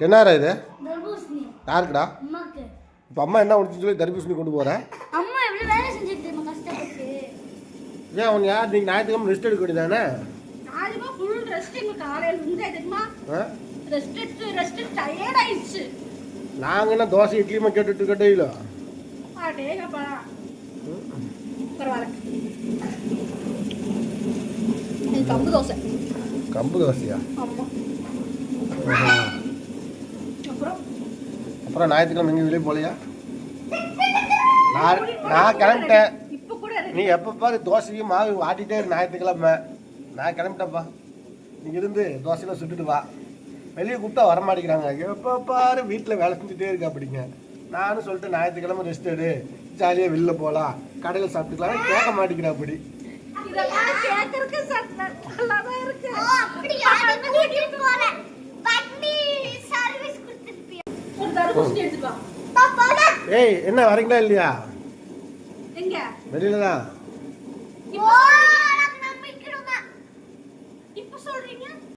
என்னடா இது? தர்பூசணி. யாருக்குடா? அம்மாக்கு. இப்போ அம்மா என்ன முடிச்சுன்னு சொல்லி தர்பூசணி கொண்டு போகிறேன். அம்மா எவ்வளோ வேலை செஞ்சுட்டு தெரியுமா கஷ்டப்பட்டு. ஏன் அவன் யார் நீங்கள் ஞாயிற்றுக்கிழமை ரெஸ்ட் எடுக்க வேண்டியதானே? நாளைக்கு ஃபுல் ரெஸ்ட் எங்க காலையில இருந்து தெரியுமா? ரெஸ்ட் டயர்ட் ஆயிடுச்சு. நாங்கள் என்ன தோசை இட்லியுமா கேட்டுட்டு இருக்க டெய்லோ? அடேங்கப்பா. பரவாயில்ல. இது கம்பு தோசை. கம்பு தோசையா? ஆமா. அப்புறம் ஞாயிற்றுக்கிழமை எங்கேயும் வெளியே போகலையா? நான் கிளம்பிட்டேன். இப்போ கூட நீ எப்போ பாரு தோசையும் மாவு ஆட்டிகிட்டே இரு ஞாயிற்றுக்கிழமை. நான் கிளம்பிட்டேன்ப்பா. நீ இருந்து தோசையெல்லாம் சுட்டுட்டு வா. வெளியே கூப்பிட்டா வரமாட்டேங்கிறாங்க. எப்போ பாரு வீட்டில் வேலை செஞ்சுட்டே இருக்கா அப்படிங்க. நானும் சொல்லிட்டு ஞாயிற்றுக்கிழமை ரெஸ்ட் எடு, ஜாலியாக வெளில போகலாம், கடையில் சாப்பிட்டுக்கலாம். கேட்க மாட்டேங்கிறா அப்படி. இதெல்லாம் கேட்கறதுக்கு நல்லாதான் இருக்கு. அப்படியா? கூட்டிட்டு போறேன். வண்டி சர்வீஸ் கொடுத்துருப்பியா? ஒரு தர்பூசணி எடுத்துட்டு வா. ஏய் என்ன வரீங்களா இல்லையா? எங்க? வெளியில தான். இப்போ